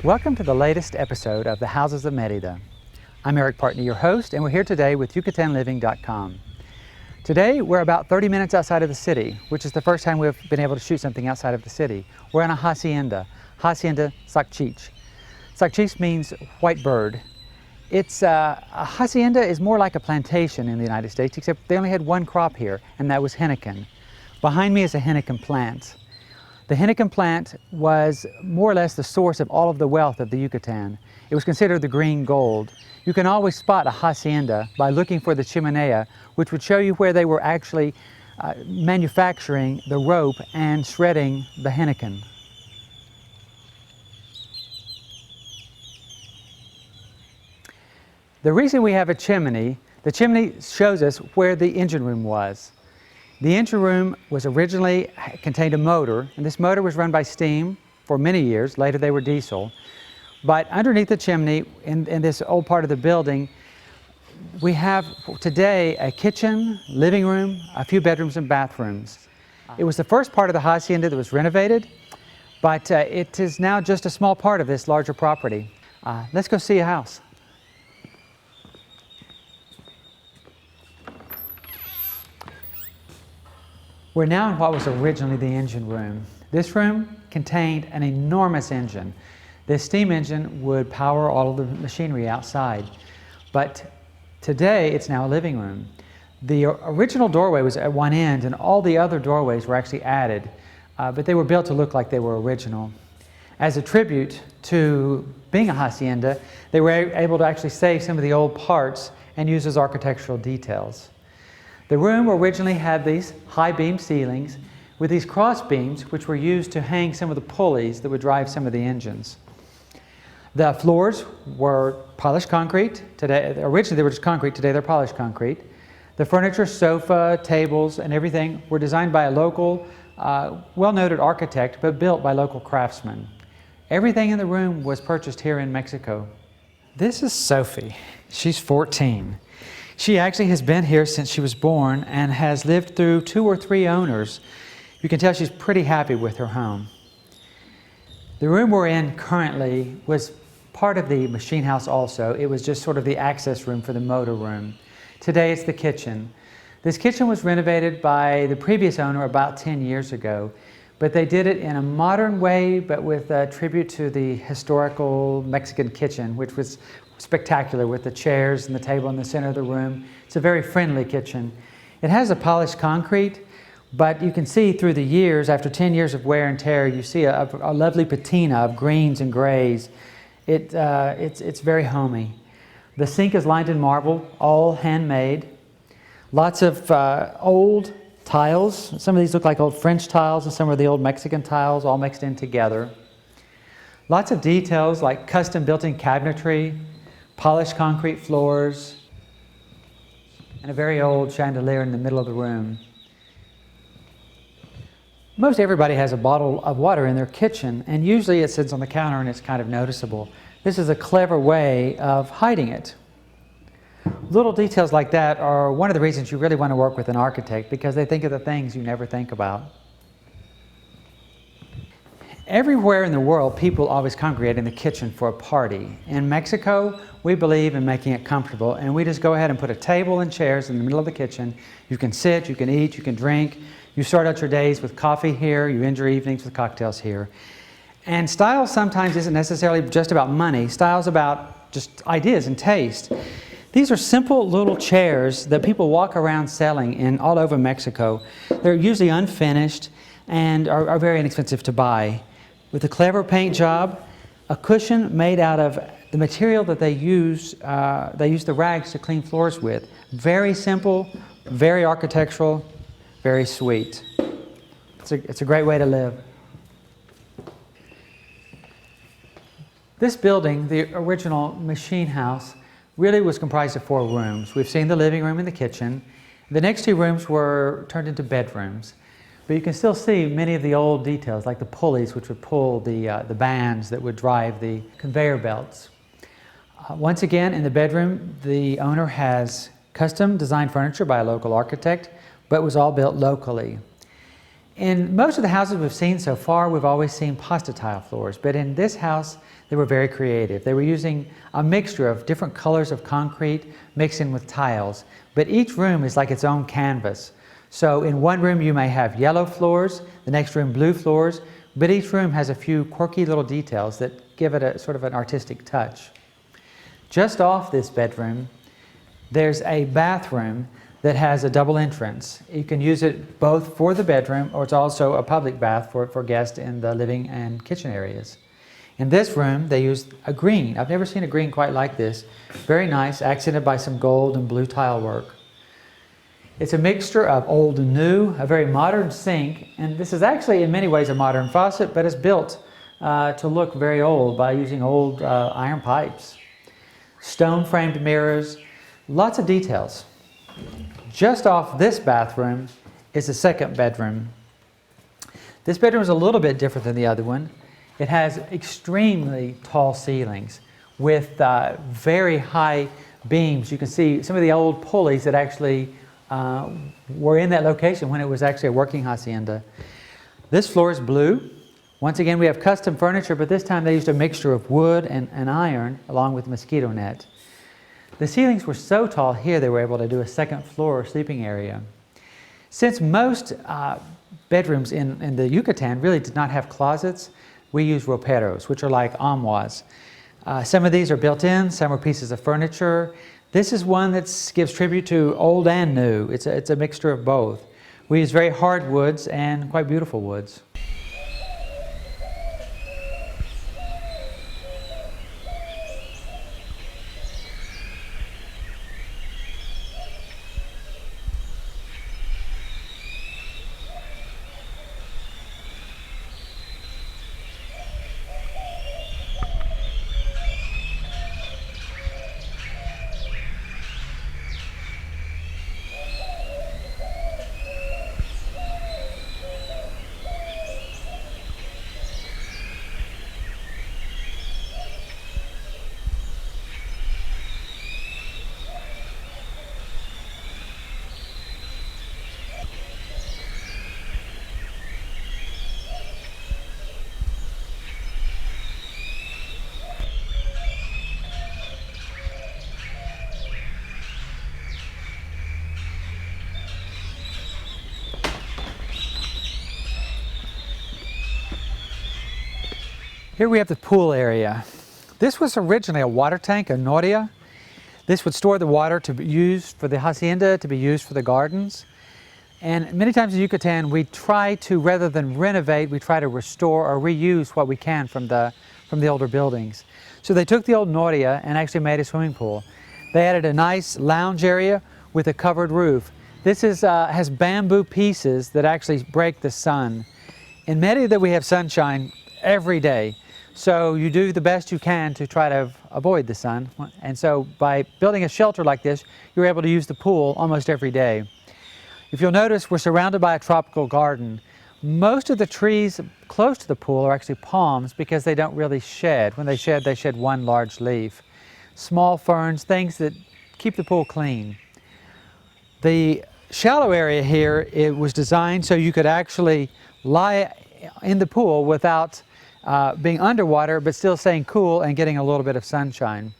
Welcome to the latest episode of The Houses of Merida. I'm Eric Partney, your host, and we're here today with YucatanLiving.com. Today, we're about 30 minutes outside of the city, which is the first time we've been able to shoot something outside of the city. We're on a hacienda, Hacienda Sac Chich. Sac Chich means white bird. A hacienda is more like a plantation in the United States, except they only had one crop here, and that was henequen. Behind me is a henequen plant. The henequen plant was more or less the source of all of the wealth of the Yucatan. It was considered the green gold. You can always spot a hacienda by looking for the chimenea, which would show you where they were actually manufacturing the rope and shredding the henequen. The reason we have a chimney, the chimney shows us where the engine room was. The engine room was originally contained a motor, and this motor was run by steam for many years. Later they were diesel. But underneath the chimney, in this old part of the building, we have today a kitchen, living room, a few bedrooms and bathrooms. It was the first part of the hacienda that was renovated, but it is now just a small part of this larger property. Let's go see a house. We're now in what was originally the engine room. This room contained an enormous engine. This steam engine would power all of the machinery outside. But today it's now a living room. The original doorway was at one end, and all the other doorways were actually added, but they were built to look like they were original. As a tribute to being a hacienda, they were able to actually save some of the old parts and use as architectural details. The room originally had these high beam ceilings with these cross beams which were used to hang some of the pulleys that would drive some of the engines. The floors were polished concrete. Originally they were just concrete, today they're polished concrete. The furniture, sofa, tables, and everything were designed by a local, well-noted architect, but built by local craftsmen. Everything in the room was purchased here in Mexico. This is Sophie. She's 14. She actually has been here since she was born and has lived through 2 or 3 owners. You can tell she's pretty happy with her home. The room we're in currently was part of the machine house also. It was just sort of the access room for the motor room. Today it's the kitchen. This kitchen was renovated by the previous owner about 10 years ago, but they did it in a modern way, but with a tribute to the historical Mexican kitchen, which was spectacular with the chairs and the table in the center of the room. It's a very friendly kitchen. It has a polished concrete, but you can see through the years, after 10 years of wear and tear, you see a lovely patina of greens and grays. It's very homey. The sink is lined in marble, all handmade. Lots of old tiles. Some of these look like old French tiles and some are the old Mexican tiles all mixed in together. Lots of details like custom built-in cabinetry, polished concrete floors, and a very old chandelier in the middle of the room. Most everybody has a bottle of water in their kitchen, and usually it sits on the counter and it's kind of noticeable. This is a clever way of hiding it. Little details like that are one of the reasons you really want to work with an architect, because they think of the things you never think about. Everywhere in the world, people always congregate in the kitchen for a party. In Mexico, we believe in making it comfortable, and we just go ahead and put a table and chairs in the middle of the kitchen. You can sit, you can eat, you can drink. You start out your days with coffee here, you end your evenings with cocktails here. And style sometimes isn't necessarily just about money. Style's about just ideas and taste. These are simple little chairs that people walk around selling in all over Mexico. They're usually unfinished and are very inexpensive to buy. With a clever paint job, a cushion made out of the material that they use the rags to clean floors with. Very simple, very architectural, very sweet. It's a great way to live. This building, the original machine house, really was comprised of 4 rooms. We've seen the living room and the kitchen. The next 2 rooms were turned into bedrooms. But you can still see many of the old details, like the pulleys which would pull the bands that would drive the conveyor belts. Once again, in the bedroom, the owner has custom designed furniture by a local architect, but it was all built locally. In most of the houses we've seen so far, we've always seen pasta tile floors, but in this house, they were very creative. They were using a mixture of different colors of concrete mixed in with tiles, but each room is like its own canvas. So in one room you may have yellow floors, the next room blue floors, but each room has a few quirky little details that give it a sort of an artistic touch. Just off this bedroom, there's a bathroom that has a double entrance. You can use it both for the bedroom, or it's also a public bath for guests in the living and kitchen areas. In this room, they used a green. I've never seen a green quite like this. Very nice, accented by some gold and blue tile work. It's a mixture of old and new, a very modern sink, and this is actually in many ways a modern faucet, but it's built to look very old by using old iron pipes. Stone-framed mirrors, lots of details. Just off this bathroom is the second bedroom. This bedroom is a little bit different than the other one. It has extremely tall ceilings with very high beams. You can see some of the old pulleys that actually were in that location when it was actually a working hacienda. This floor is blue. Once again, we have custom furniture, but this time they used a mixture of wood and iron along with mosquito net. The ceilings were so tall here they were able to do a second floor sleeping area. Since most bedrooms in the Yucatan really did not have closets, we use roperos, which are like armoires. Some of these are built in, some are pieces of furniture. This is one that gives tribute to old and new. It's a mixture of both. We use very hard woods and quite beautiful woods. Here we have the pool area. This was originally a water tank, a noria. This would store the water to be used for the hacienda, to be used for the gardens. And many times in Yucatan, we try to, rather than renovate, we try to restore or reuse what we can from the older buildings. So they took the old noria and actually made a swimming pool. They added a nice lounge area with a covered roof. This has bamboo pieces that actually break the sun. In Merida, we have sunshine every day. So you do the best you can to try to avoid the sun. And so by building a shelter like this, you're able to use the pool almost every day. If you'll notice, we're surrounded by a tropical garden. Most of the trees close to the pool are actually palms because they don't really shed. When they shed one large leaf. Small ferns, things that keep the pool clean. The shallow area here, it was designed so you could actually lie in the pool without being underwater, but still staying cool and getting a little bit of sunshine.